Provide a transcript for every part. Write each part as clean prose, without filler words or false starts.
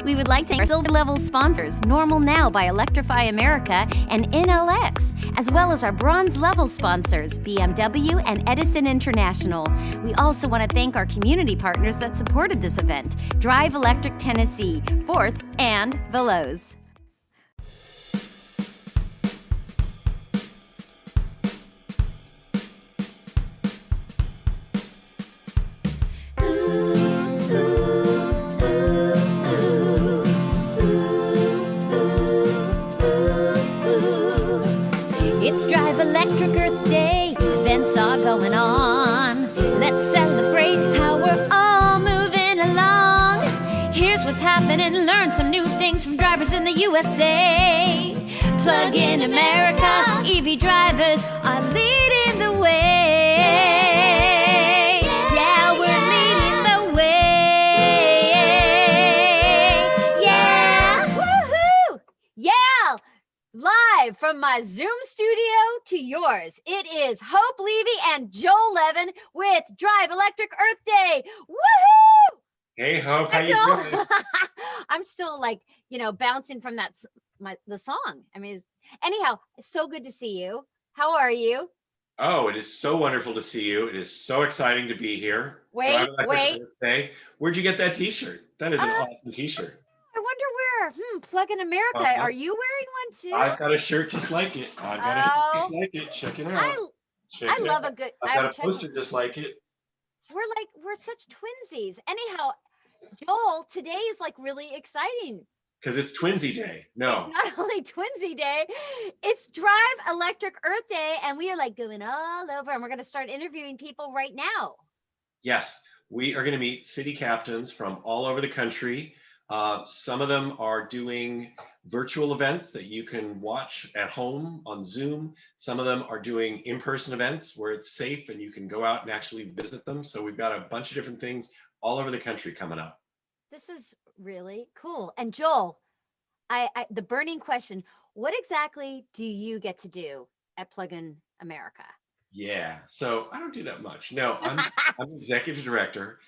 We would like to thank our silver level sponsors, Normal Now by Electrify America and NLX, as well as our bronze level sponsors, BMW and Edison International. We also want to thank our community partners that supported this event, Drive Electric Tennessee, Fourth, and Veloz. It's Drive Electric Earth Day, events are going on. Let's celebrate how we're all moving along. Here's what's happening, learn some new things from drivers in the USA. Plug-in America, EV drivers are leading the way. Yeah, we're leading the way. Yeah, woohoo! Yeah! Live from my Zoom studio to yours, it is Hope Levy and Joel Levin with Drive Electric Earth Day. Woohoo! Hey Hope, how you doing? I'm still bouncing from the song. I mean, anyhow, it's so good to see you. How are you? Oh, it is so wonderful to see you. It is so exciting to be here. Wait. Earth Day. Where'd you get that t-shirt? That is an awesome t-shirt. I wonder where. Plug-in America. Are you wearing one too? I've got a shirt just like it. I've got a shirt just like it. Check it out. I love a good. I've got a poster just like it. We're such twinsies. Anyhow, Joel, today is really exciting. Because it's Twinsy Day. No. It's not only Twinsy Day, it's Drive Electric Earth Day, and we are going all over, and we're going to start interviewing people right now. Yes, we are going to meet city captains from all over the country. Some of them are doing virtual events that you can watch at home on Zoom. Some of them are doing in-person events where it's safe and you can go out and actually visit them. So we've got a bunch of different things all over the country coming up. This is really cool. And Joel, the burning question, what exactly do you get to do at Plug-in America? Yeah, so I don't do that much. No, I'm executive director.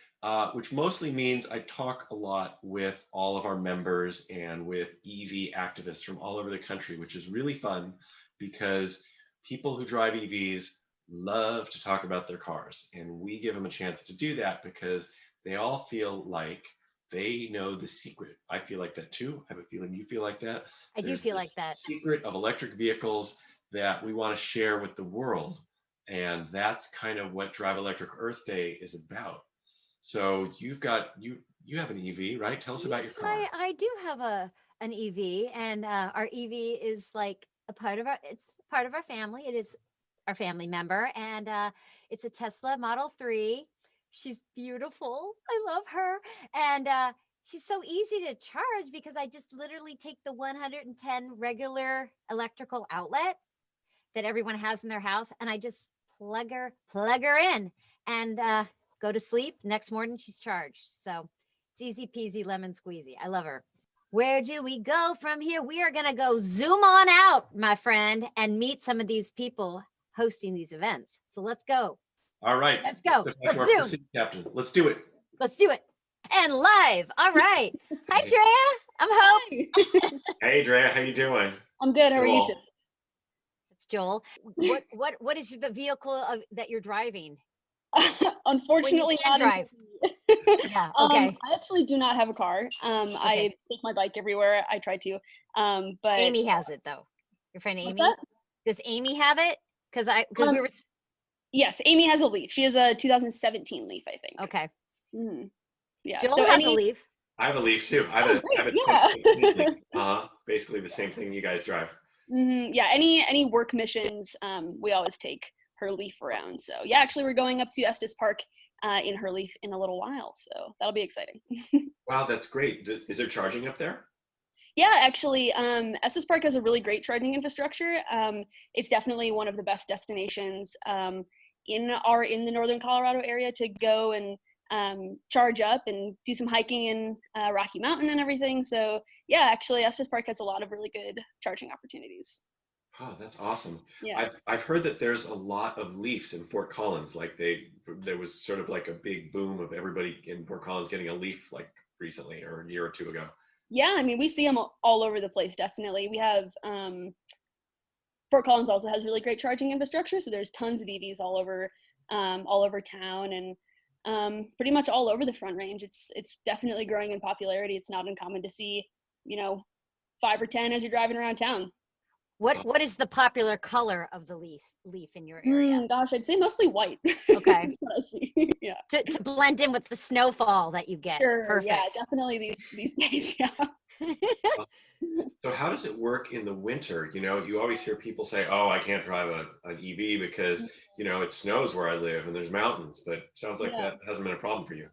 Which mostly means I talk a lot with all of our members and with EV activists from all over the country, which is really fun because people who drive EVs love to talk about their cars. And we give them a chance to do that because they all feel like they know the secret. I feel like that too. I have a feeling you feel like that. I do feel like that. Secret of electric vehicles that we want to share with the world. And that's kind of what Drive Electric Earth Day is about. So you have an EV, right? Tell us about your car. I do have an EV, and our EV is a part of our family. It is our family member, and it's a Tesla Model 3. She's beautiful. I love her, and she's so easy to charge because I just literally take the 110 regular electrical outlet that everyone has in their house, and I just plug her in, and go to sleep. Next morning, she's charged. So it's easy peasy, lemon squeezy. I love her. Where do we go from here? We are going to go zoom on out, my friend, and meet some of these people hosting these events. So let's go. All right. Let's go. Let's zoom. Captain. Let's do it. Let's do it. And live. All right. Hi, Drea. I'm Hope. Hey, Drea. How you doing? I'm good. How are you? It's Joel. What is the vehicle that you're driving? Unfortunately, not drive. Yeah, okay. I actually do not have a car. I take my bike everywhere. I try to. But Amy has it though. Your friend Amy. That? Does Amy have it? Because we were. Yes, Amy has a Leaf. She has a 2017 Leaf, I think. Okay. Mm-hmm. Yeah. Joel has a Leaf. I have a Leaf too. I have a basically the same thing you guys drive. Mm-hmm. Yeah. Any work missions, we always take her Leaf around. So yeah, actually we're going up to Estes Park in her Leaf in a little while. So that'll be exciting. Wow, that's great. Is there charging up there? Yeah, actually, Estes Park has a really great charging infrastructure. It's definitely one of the best destinations in the Northern Colorado area to go and charge up and do some hiking in Rocky Mountain and everything. So yeah, actually Estes Park has a lot of really good charging opportunities. Oh, that's awesome. Yeah. I've heard that there's a lot of Leafs in Fort Collins. Like there was sort of like a big boom of everybody in Fort Collins getting a Leaf like recently or a year or two ago. Yeah, I mean, we see them all over the place, definitely. We have, Fort Collins also has really great charging infrastructure, so there's tons of EVs all over town, and pretty much all over the Front Range. It's definitely growing in popularity. It's not uncommon to see, 5 or 10 as you're driving around town. What is the popular color of the leaf in your area? Gosh, I'd say mostly white. Okay. That's what I see. Yeah. To blend in with the snowfall that you get. Sure. Perfect. Yeah, definitely these days. Yeah. So how does it work in the winter? You always hear people say, "Oh, I can't drive an EV because it snows where I live and there's mountains." But sounds like that hasn't been a problem for you.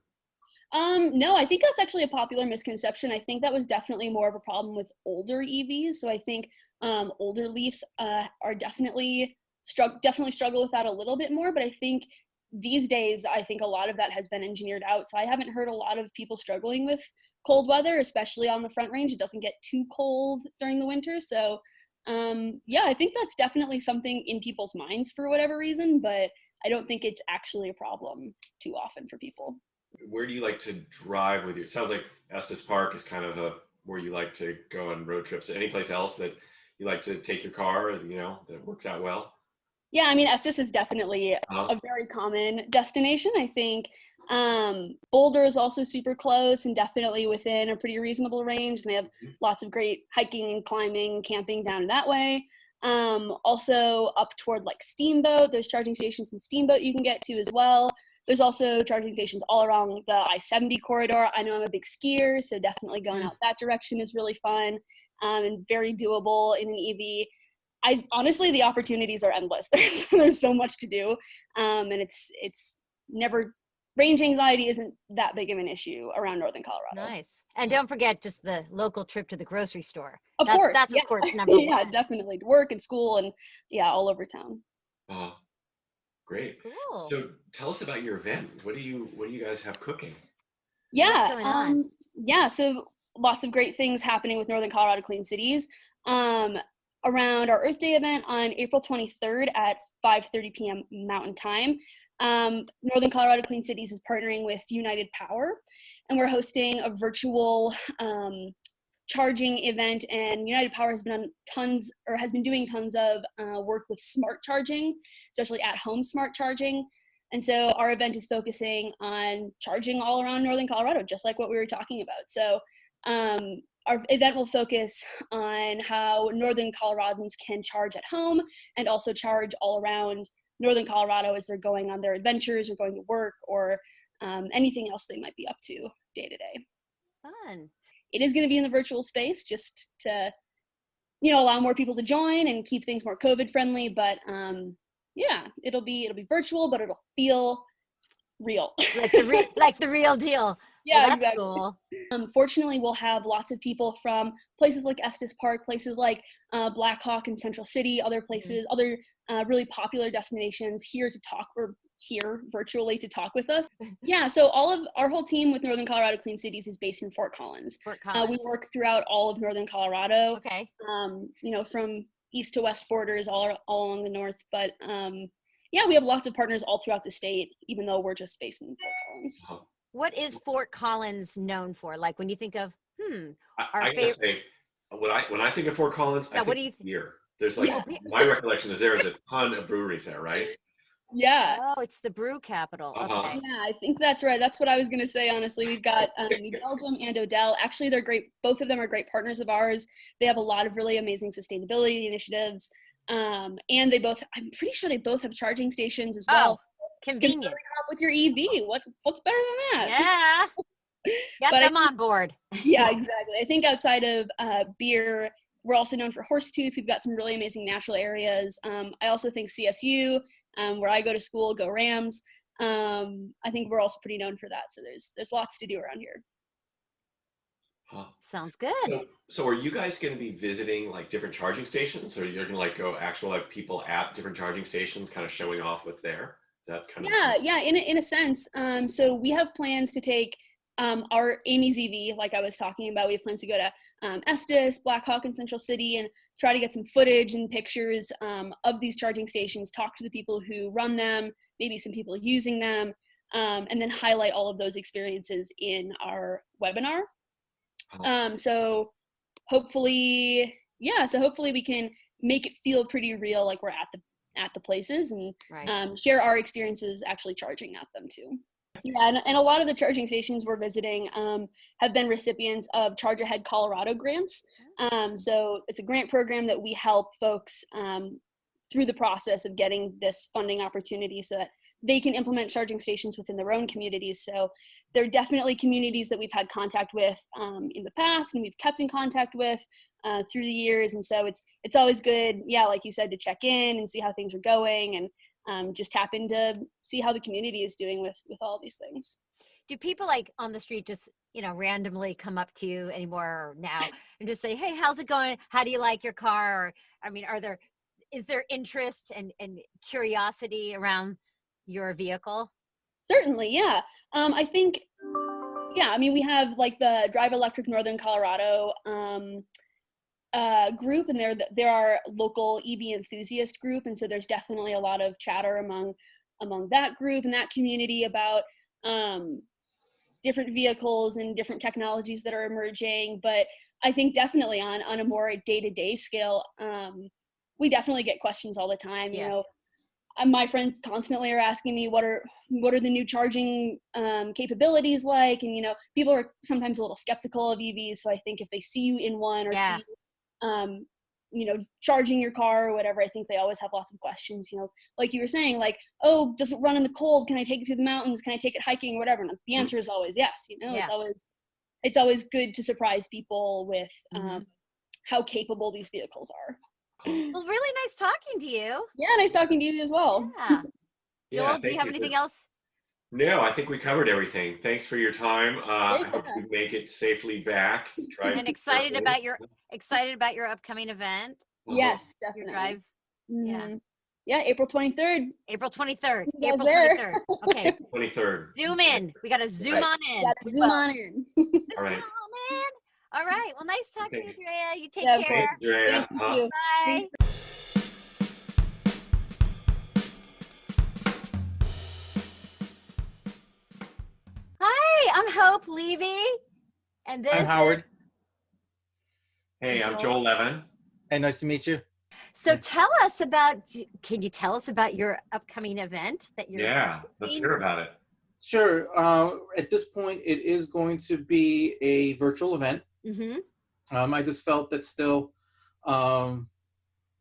No, I think that's actually a popular misconception. I think that was definitely more of a problem with older EVs. So I think older Leafs are definitely struggle with that a little bit more. But I think these days, I think a lot of that has been engineered out. So I haven't heard a lot of people struggling with cold weather, especially on the Front Range. It doesn't get too cold during the winter. So yeah, I think that's definitely something in people's minds for whatever reason. But I don't think it's actually a problem too often for people. Where do you like to drive with your? It sounds like Estes Park is kind of where you like to go on road trips. Any place else that you like to take your car and that works out well? Yeah, I mean, Estes is definitely Uh-huh. a very common destination. I think Boulder is also super close and definitely within a pretty reasonable range. And they have lots of great hiking and climbing, camping down that way. Also up toward like Steamboat, there's charging stations in Steamboat you can get to as well. There's also charging stations all around the I-70 corridor. I know I'm a big skier, so definitely going out that direction is really fun and very doable in an EV. Honestly, the opportunities are endless. There's so much to do, and it's never, range anxiety isn't that big of an issue around Northern Colorado. Nice. And don't forget just the local trip to the grocery store. Of course, That's yeah. of course number one. Yeah, definitely. Work and school and all over town. Great. Cool. So tell us about your event. What do you guys have cooking? Yeah. What's going on? Yeah. So lots of great things happening with Northern Colorado Clean Cities. Around our Earth Day event on April 23rd at 5:30 p.m. Mountain Time, Northern Colorado Clean Cities is partnering with United Power, and we're hosting a virtual charging event. And United Power has been doing tons of work with smart charging, especially at-home smart charging. And so our event is focusing on charging all around Northern Colorado, just like what we were talking about. So our event will focus on how Northern Coloradans can charge at home and also charge all around Northern Colorado as they're going on their adventures or going to work or anything else they might be up to day to day. Fun. It is going to be in the virtual space just to, allow more people to join and keep things more COVID friendly. But yeah, it'll be virtual, but it'll feel real. like the real deal. Yeah, well, that's exactly. cool. Fortunately, we'll have lots of people from places like Estes Park, places like Black Hawk and Central City, other places, other really popular destinations here virtually to talk with us. Yeah, so our whole team with Northern Colorado Clean Cities is based in Fort Collins. We work throughout all of Northern Colorado. Okay. From east to west borders, all along the north. But yeah, we have lots of partners all throughout the state, even though we're just based in Fort Collins. What is Fort Collins known for? Like when you think of I gotta say, when I think of Fort Collins, I think beer. There's my recollection is there is a ton of breweries there, right? Yeah. Oh, it's the brew capital. Okay. Yeah, I think that's right. That's what I was gonna say. Honestly, we've got New Belgium and Odell. Actually, they're great. Both of them are great partners of ours. They have a lot of really amazing sustainability initiatives, and I'm pretty sure they both have charging stations as well. Convenient. With your EV, what's better than that? Yeah. Get them on board. Yeah, exactly. I think outside of beer, we're also known for Horsetooth. We've got some really amazing natural areas. I also think CSU, where I go to school, go Rams. I think we're also pretty known for that. So there's lots to do around here. Sounds good. So are you guys going to be visiting like different charging stations, or you're going to go have people at different charging stations, kind of showing off what's there? Is that kind of? Yeah. In a sense. So we have plans to take our Amy's EV, like I was talking about. We have plans to go to Estes, Black Hawk, and Central City, and try to get some footage and pictures of these charging stations. Talk to the people who run them, maybe some people using them, and then highlight all of those experiences in our webinar. So hopefully, yeah, so hopefully we can make it feel pretty real, like we're at the places, and Right. share our experiences actually charging at them too. Yeah, and a lot of the charging stations we're visiting have been recipients of Charge Ahead Colorado grants. So it's a grant program that we help folks through the process of getting this funding opportunity so that they can implement charging stations within their own communities. So there are definitely communities that we've had contact with in the past, and we've kept in contact with through the years. And so it's always good, yeah, like you said, to check in and see how things are going, and just tap in to see how the community is doing with all these things. Do people like on the street just, randomly come up to you anymore now and just say, hey, how's it going? How do you like your car? Or, I mean, is there interest and curiosity around your vehicle? Certainly, yeah. I think, yeah, I mean, we have like the Drive Electric Northern Colorado group, and there are local EV enthusiast group, and so there's definitely a lot of chatter among that group and that community about different vehicles and different technologies that are emerging. But I think definitely on a more day-to-day scale, we definitely get questions all the time. Yeah. My friends constantly are asking me what are the new charging capabilities like, and people are sometimes a little skeptical of EVs. So I think if they see you in one, or Yeah. see charging your car or whatever, I think they always have lots of questions. Like you were saying, like, oh, does it run in the cold? Can I take it through the mountains? Can I take it hiking or whatever? And the answer is always yes. Yeah. It's always good to surprise people with Mhm. how capable these vehicles are. Well, really nice talking to you. Yeah, nice talking to you as well. Yeah. Yeah, Joel, do you thank have you. anything else? No, I think we covered everything. Thanks for your time. I Great, hope yeah. you make it safely back. Drive And excited about carefully. your upcoming event, Yes, your definitely. drive. Yeah. Yeah, April 23rd. April 23rd. See you guys April there. 23rd. Okay. 23rd. Zoom in. We got to zoom Right. on in. Gotta zoom on in. All Zoom right. on in. All right. Well, nice talking to you, Okay. Drea. You take Yeah, of care. Thanks, Drea. Thank you. Bye. Hi, I'm Hope Levy. And this I'm Howard. Hey, I'm Joel. Joel Levin. Hey, nice to meet you. So can you tell us about your upcoming event that you're Yeah, let's hear about it. Sure. At this point, it is going to be a virtual event. Mm-hmm. I just felt that still,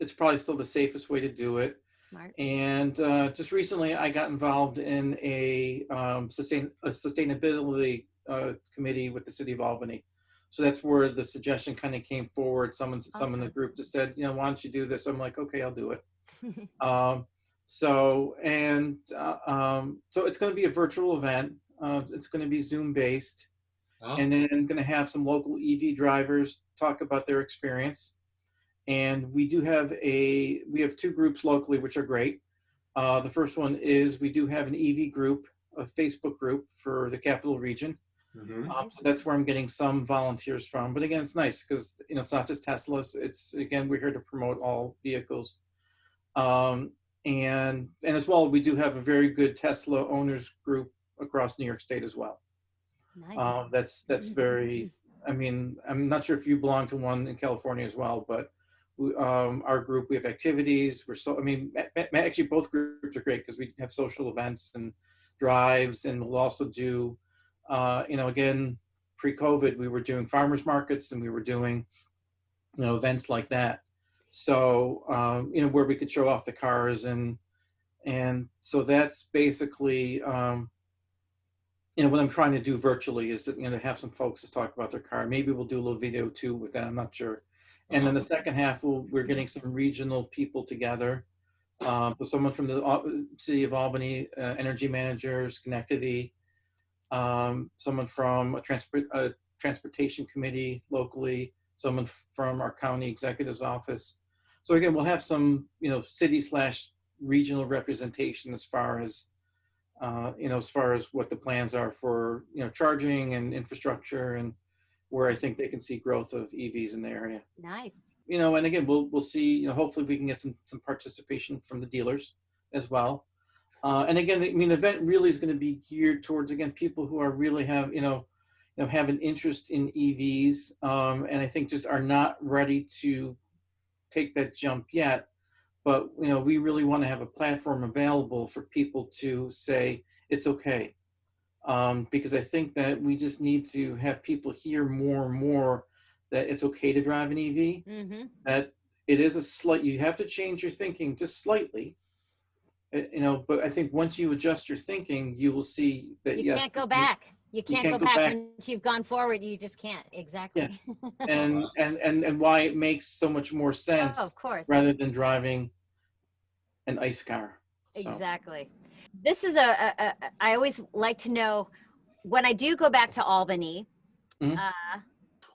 it's probably still the safest way to do it. Smart. And just recently, I got involved in a sustainability committee with the city of Albany. So that's where the suggestion kind of came forward. Some in the Awesome. group just said, why don't you do this? I'm like, okay, I'll do it. So it's going to be a virtual event. It's going to be Zoom based, Oh, and then I'm going to have some local EV drivers talk about their experience. And we have two groups locally, which are great. The first one is we do have an EV group, a Facebook group for the Capital Region. mhm. So that's where I'm getting some volunteers from. But again, it's nice because it's not just Teslas. We're here to promote all vehicles. And as well, we do have a very good Tesla owners group across New York State as well. Nice. That's very. I mean, I'm not sure if you belong to one in California as well, but our group, we have activities. Actually, both groups are great because we have social events and drives, and we'll also do, again, pre-COVID, we were doing farmers markets and we were doing, events like that. So, where we could show off the cars, and so that's basically, what I'm trying to do virtually is that, to have some folks to talk about their car. Maybe we'll do a little video too with that. I'm not sure. And then the second half, we're getting some regional people together. So someone from the city of Albany, energy managers, Schenectady, someone from a transportation committee locally, someone from our county executive's office. So again, we'll have some, city/regional representation as far as, what the plans are for, charging and infrastructure, and where I think they can see growth of EVs in the area. Nice. And again, we'll see, hopefully we can get some participation from the dealers as well. And again, the event really is going to be geared towards, again, people who are really have, have an interest in EVs, and I think just are not ready to take that jump yet. But we really want to have a platform available for people to say it's okay, because I think that we just need to have people hear more and more that it's okay to drive an EV. Mm-hmm. That it is you have to change your thinking just slightly, but I think once you adjust your thinking, you will see that You yes, can't go back. You can't go back. Once you've gone forward. You just can't. Exactly. Yeah. and why it makes so much more sense, Oh, of course. rather than driving an ICE car. So. Exactly. This is I always like to know, when I do go back to Albany, Mhm.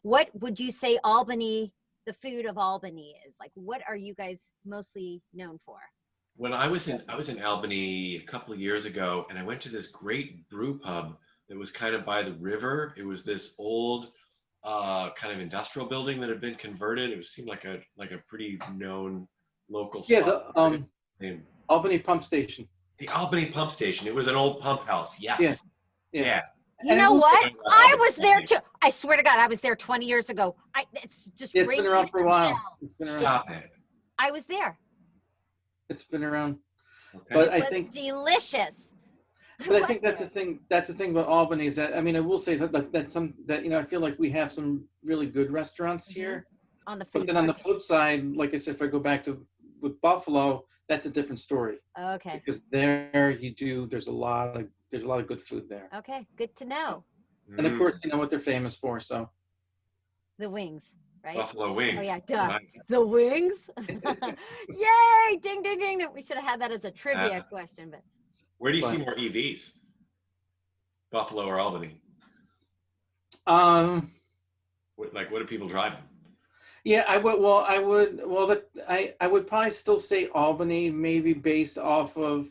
What would you say the food of Albany is? Like, what are you guys mostly known for? When I was in Albany a couple of years ago, and I went to this great brew pub that was kind of by the river. It was this old kind of industrial building that had been converted. Seemed like a pretty known local spot. Yeah, the Albany Pump Station. The Albany Pump Station. It was an old pump house. Yes. Yeah. You know what? I was there too. I swear to God, I was there 20 years ago. It's just It's been around for a while. It's been around. Stop it. I was there. It's been around. Okay. But It I was think delicious. But I think that's the thing. That's the thing about Albany is that, I mean, I will say that I feel like we have some really good restaurants here. On the food. But then on the flip side, like I said, if I go back to with Buffalo, that's a different story. Okay. Because there's a lot of good food there. Okay. Good to know. And of course, you know what they're famous for. So The wings, right? Buffalo wings. Oh yeah, duh. Nice. The wings. Yay! Ding, ding, ding. We should have had that as a trivia question, but. Where do you see more EVs? Buffalo or Albany? What do people driving? Yeah, I would probably still say Albany, maybe based off of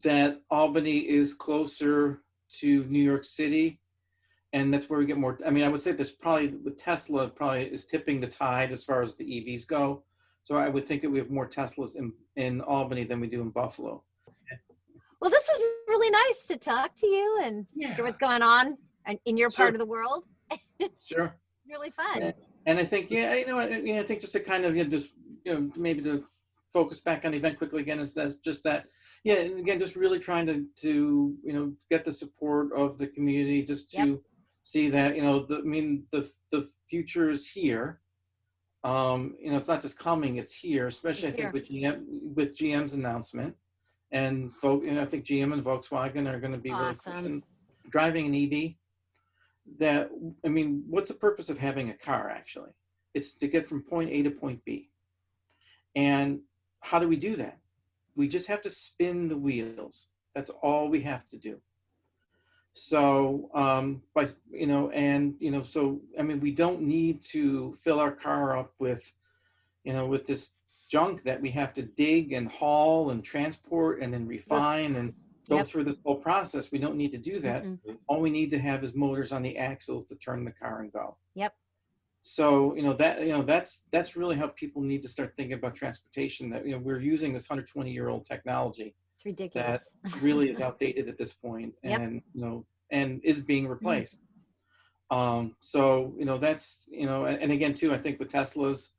that Albany is closer to New York City, and that's where we get more. I mean, I would say there's probably with Tesla probably is tipping the tide as far as the EVs go. So I would think that we have more Teslas in Albany than we do in Buffalo. Well, this was really nice to talk to you and hear what's going on in your part of the world. Sure. Really fun. And I think, I think just to kind of, maybe to focus back on the event quickly again, and again, just really trying to get the support of the community, just to see that, the future is here. It's not just coming, it's here, especially I think with GM's announcement. And I think GM and Volkswagen are going to be really pushing driving an EV. What's the purpose of having a car actually? It's to get from point A to point B. And how do we do that? We just have to spin the wheels. That's all we have to do. So, we don't need to fill our car up with this junk that we have to dig and haul and transport and then refine and go through this whole process. We don't need to do that. All we need to have is motors on the axles to turn the car and go. Yep. So, that's really how people need to start thinking about transportation, that, we're using this 120-year-old technology. It's ridiculous. That really is outdated at this point, and, and is being replaced. That's, and again, too, I think with Teslas,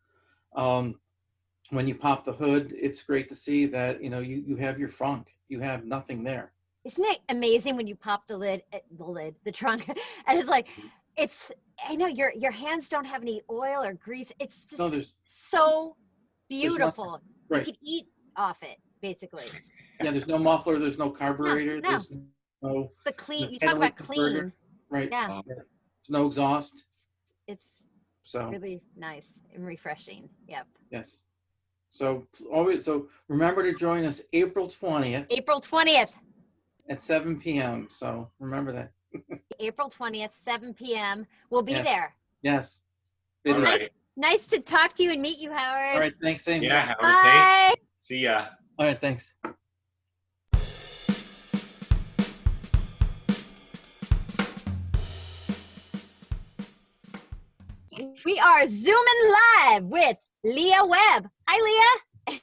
when you pop the hood, it's great to see that, you have your frunk, you have nothing there. Isn't it amazing when you pop the trunk, and it's like, your hands don't have any oil or grease. It's just so beautiful. You could eat off it, basically. Yeah, there's no muffler, there's no carburetor, no. There's no. It's the clean. You talk about clean. Right. Yeah. There's no exhaust. It's really nice and refreshing. Yep. Yes. So remember to join us April 20th. April 20th. At 7 p.m. So remember that. April 20th, 7 p.m. We'll be there. Yes. All right. Nice to talk to you and meet you, Howard. All right. Thanks, Amy. Yeah, Howard. Bye. Thanks. See ya. All right. Thanks. We are Zooming live with Leah Webb. Hi, Leah.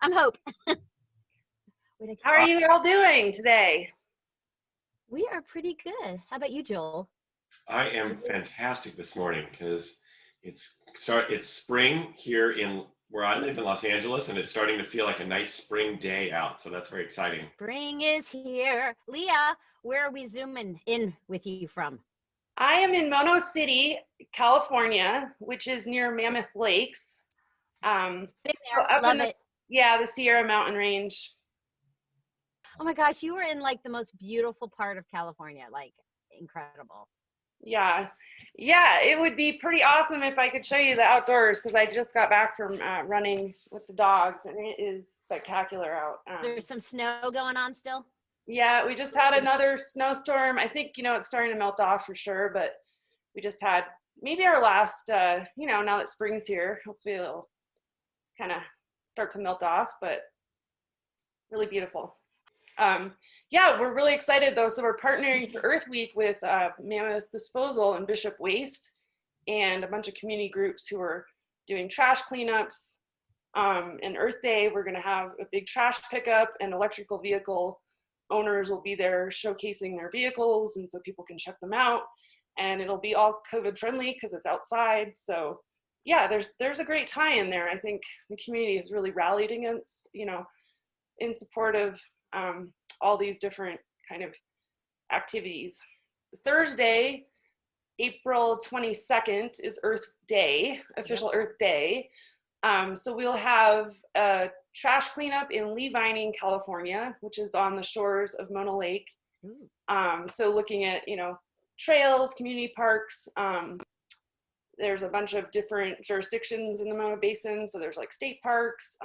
I'm Hope. How are you all doing today? We are pretty good. How about you, Joel? I am fantastic this morning because it's spring here in where I live in Los Angeles, and it's starting to feel like a nice spring day out. So that's very exciting. Spring is here. Leah, where are we zooming in with you from? I am in Mono City, California, which is near Mammoth Lakes. Been So there. up Love in the it. yeah, the Sierra Mountain Range. Oh my gosh, you were in like the most beautiful part of California. Like incredible. Yeah, yeah, it would be pretty awesome if I could show you the outdoors because I just got back from running with the dogs and it is spectacular out. There's some snow going on still. Yeah, we just had another snowstorm. I think, it's starting to melt off for sure, but we just had maybe our last, now that spring's here, hopefully it'll kind of start to melt off, but really beautiful. Yeah, we're really excited though. So we're partnering for Earth Week with Mammoth Disposal and Bishop Waste and a bunch of community groups who are doing trash cleanups. And Earth Day, we're gonna have a big trash pickup and electrical vehicle owners will be there showcasing their vehicles and so people can check them out. And it'll be all COVID friendly because it's outside. So yeah, there's a great tie in there. I think the community has really rallied against, in support of all these different kind of activities. Thursday, April 22nd is Earth Day, official Earth Day. So we'll have a trash cleanup in Levin, California, which is on the shores of Mono Lake. So looking at, trails, community parks. There's a bunch of different jurisdictions in the Mono Basin. So there's like state parks,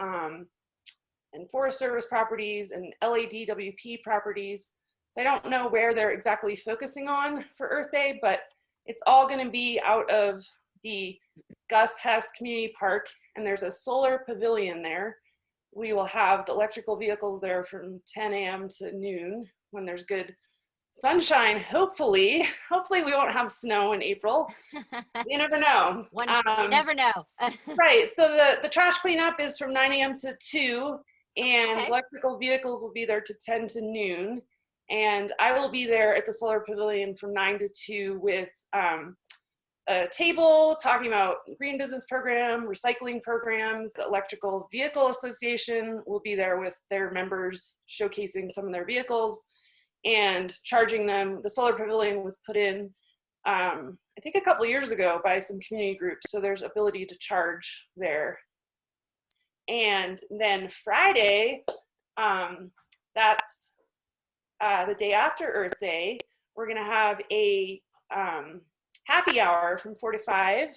and Forest Service properties and LADWP properties. So I don't know where they're exactly focusing on for Earth Day, but it's all going to be out of the Gus Hess Community Park, and there's a solar pavilion there. We will have the electrical vehicles there from 10 a.m. to noon when there's good sunshine. Hopefully we won't have snow in April. You never know. You never know. Right. So the trash cleanup is from 9 a.m. to 2, and Okay. electrical vehicles will be there to 10 to noon. And I will be there at the solar pavilion from 9 to 2 with a table talking about green business program, recycling programs. The Electrical Vehicle Association will be there with their members showcasing some of their vehicles and charging them. The solar pavilion was put in, I think a couple years ago by some community groups. So there's ability to charge there. And then Friday, that's the day after Earth Day, we're gonna have a happy hour from 4 to 5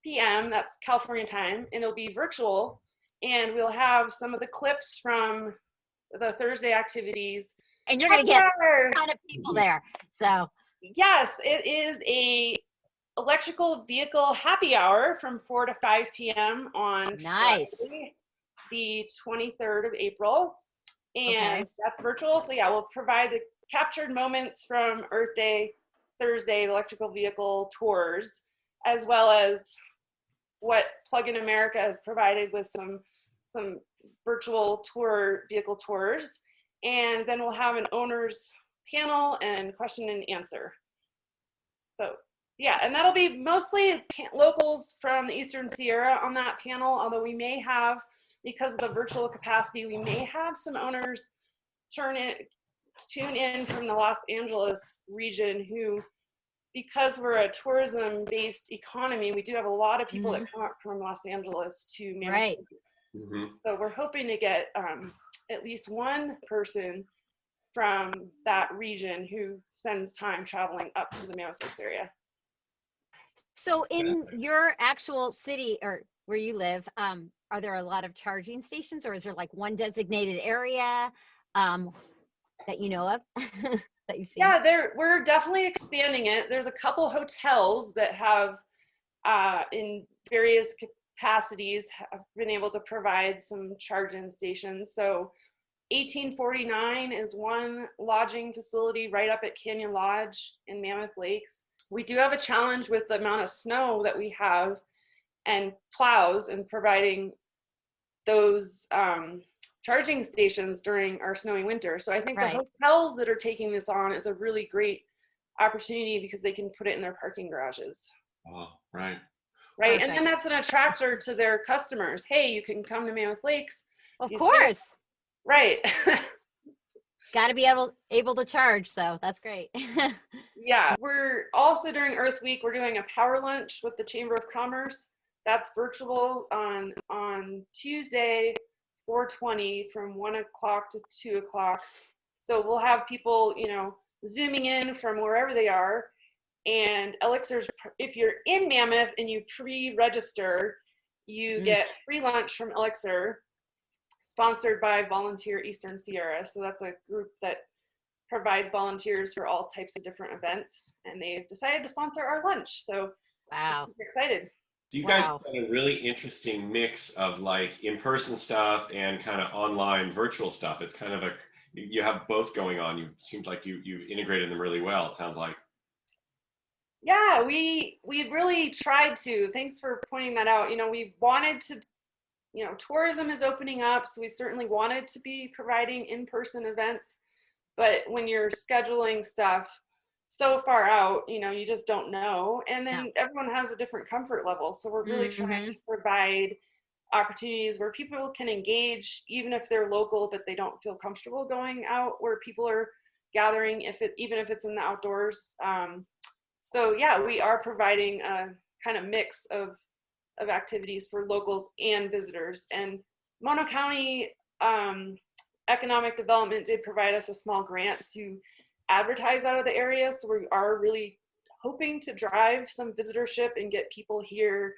p.m. That's California time, and it'll be virtual. And we'll have some of the clips from the Thursday activities. And you're going to get a ton of people there. So Yes, it is a electrical vehicle happy hour from 4 to 5 p.m. on nice. Friday, the 23rd of April. And Okay. that's virtual. So yeah, we'll provide the captured moments from Earth Day, Thursday, the electrical vehicle tours, as well as what Plug-in America has provided with some virtual vehicle tours. And then we'll have an owners panel and question and answer. So yeah, and that'll be mostly locals from the Eastern Sierra on that panel, although we may have, because of the virtual capacity, we may have some owners tune in from the Los Angeles region who, because we're a tourism-based economy, we do have a lot of people that come up from Los Angeles to Mammoth Right. Lakes. So we're hoping to get at least one person from that region who spends time traveling up to the Mammoth Lakes area. So in your actual city or where you live, are there a lot of charging stations, or is there like one designated area that you know of that you've seen? Yeah, we're definitely expanding it. There's a couple hotels that have, in various capacities, have been able to provide some charging stations. So 1849 is one lodging facility right up at Canyon Lodge in Mammoth Lakes. We do have a challenge with the amount of snow that we have and plows and providing those charging stations during our snowy winter. So I think Right. the hotels that are taking this on is a really great opportunity because they can put it in their parking garages. Oh, right. Right. And then Perfect. that's an attractor to their customers. Hey, you can come to Mammoth Lakes. Of use course. Right. Got to be able to charge. So that's great. Yeah. We're also during Earth Week, we're doing a power lunch with the Chamber of Commerce. That's virtual on Tuesday, 4/20 from 1 o'clock to 2 o'clock. So we'll have people, zooming in from wherever they are. And Elixirs, if you're in Mammoth and you pre-register, you get free lunch from Elixir, sponsored by Volunteer Eastern Sierra. So that's a group that provides volunteers for all types of different events. And they've decided to sponsor our lunch. So Wow. I'm excited. So you guys Wow. have done a really interesting mix of like in-person stuff and kind of online virtual stuff. It's kind of you have both going on. You seemed like you integrated them really well, it sounds like. Yeah, we really tried to. Thanks for pointing that out. We wanted to, tourism is opening up, so we certainly wanted to be providing in-person events. But when you're scheduling stuff so far out, you just don't know. And then everyone has a different comfort level. So we're really trying to provide opportunities where people can engage, even if they're local, but they don't feel comfortable going out where people are gathering, even if it's in the outdoors. So yeah, we are providing a kind of mix of activities for locals and visitors. And Mono County Economic Development did provide us a small grant to advertise out of the area. So we are really hoping to drive some visitorship and get people here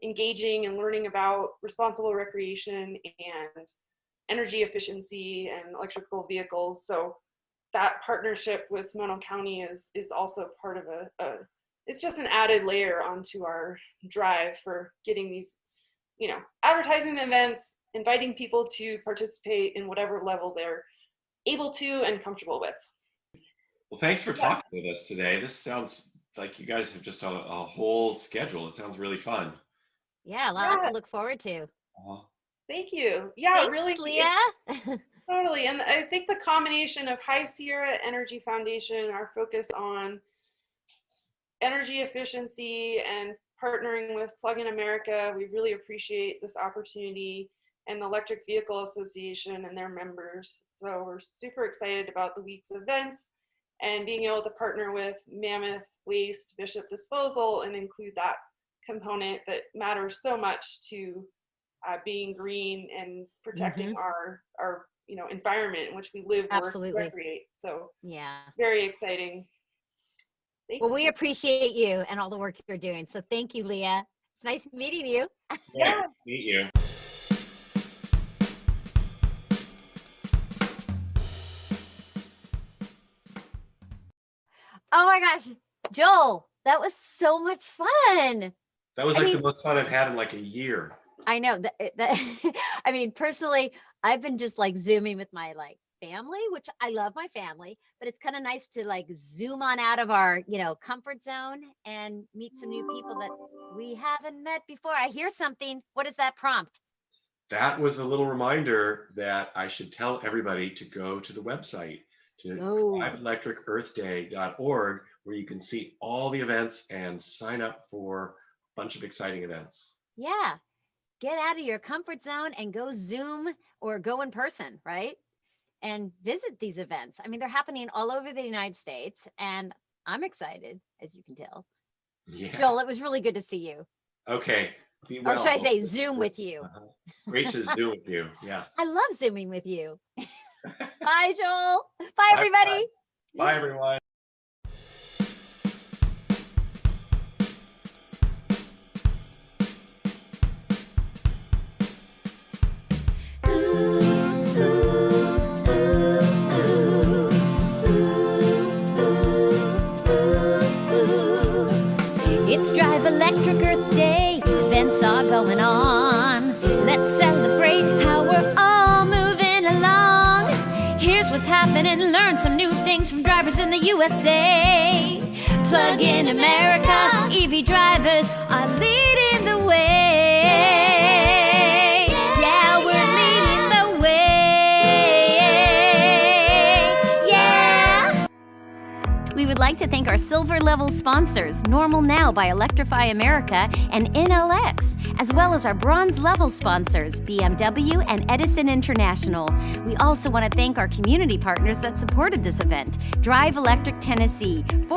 engaging and learning about responsible recreation and energy efficiency and electrical vehicles. So that partnership with Mono County is also part of it's just an added layer onto our drive for getting these, advertising the events, inviting people to participate in whatever level they're able to and comfortable with. Well, thanks for talking with us today. This sounds like you guys have just a whole schedule. It sounds really fun. Yeah, lots to look forward to. Thank you. Yeah, Thanks, really, Leah. Totally. And I think the combination of High Sierra Energy Foundation, our focus on energy efficiency and partnering with Plug in America, we really appreciate this opportunity, and the Electric Vehicle Association and their members. So we're super excited about the week's events and being able to partner with Mammoth Waste Bishop Disposal and include that component that matters so much to being green and protecting our environment in which we live, work, and recreate. So yeah, very exciting. Well, we appreciate you and all the work you're doing. So thank you, Leah. It's nice meeting you. Yeah, nice to meet you. Oh my gosh, Joel, that was so much fun. That was the most fun I've had in like a year. I know that I mean, personally, I've been just like Zooming with my family, which I love my family, but it's kind of nice to zoom on out of our, comfort zone and meet some new people that we haven't met before. I hear something. What is that prompt? That was a little reminder that I should tell everybody to go to the website to driveelectricearthday.org, where you can see all the events and sign up for a bunch of exciting events. Yeah. Get out of your comfort zone and go Zoom or go in person, right? And visit these events. I mean, they're happening all over the United States, and I'm excited, as you can tell. Yeah. Joel, it was really good to see you. Okay. Or should I say Zoom with you? Great to Zoom with you. Yes. I love Zooming with you. Bye, Joel. Bye, everybody. Bye, everyone. It's Drive Electric Earth Day. Events are going on. Let's celebrate how we're all moving along. Here's what's happening. Learn some new things from drivers in the USA. Plug in America. EV drivers are leading the way. Yeah, we're leading the way. thank our silver level sponsors, Normal Now by Electrify America and NLX, as well as our bronze level sponsors, BMW and Edison International. We also want to thank our community partners that supported this event, Drive Electric Tennessee, Ford,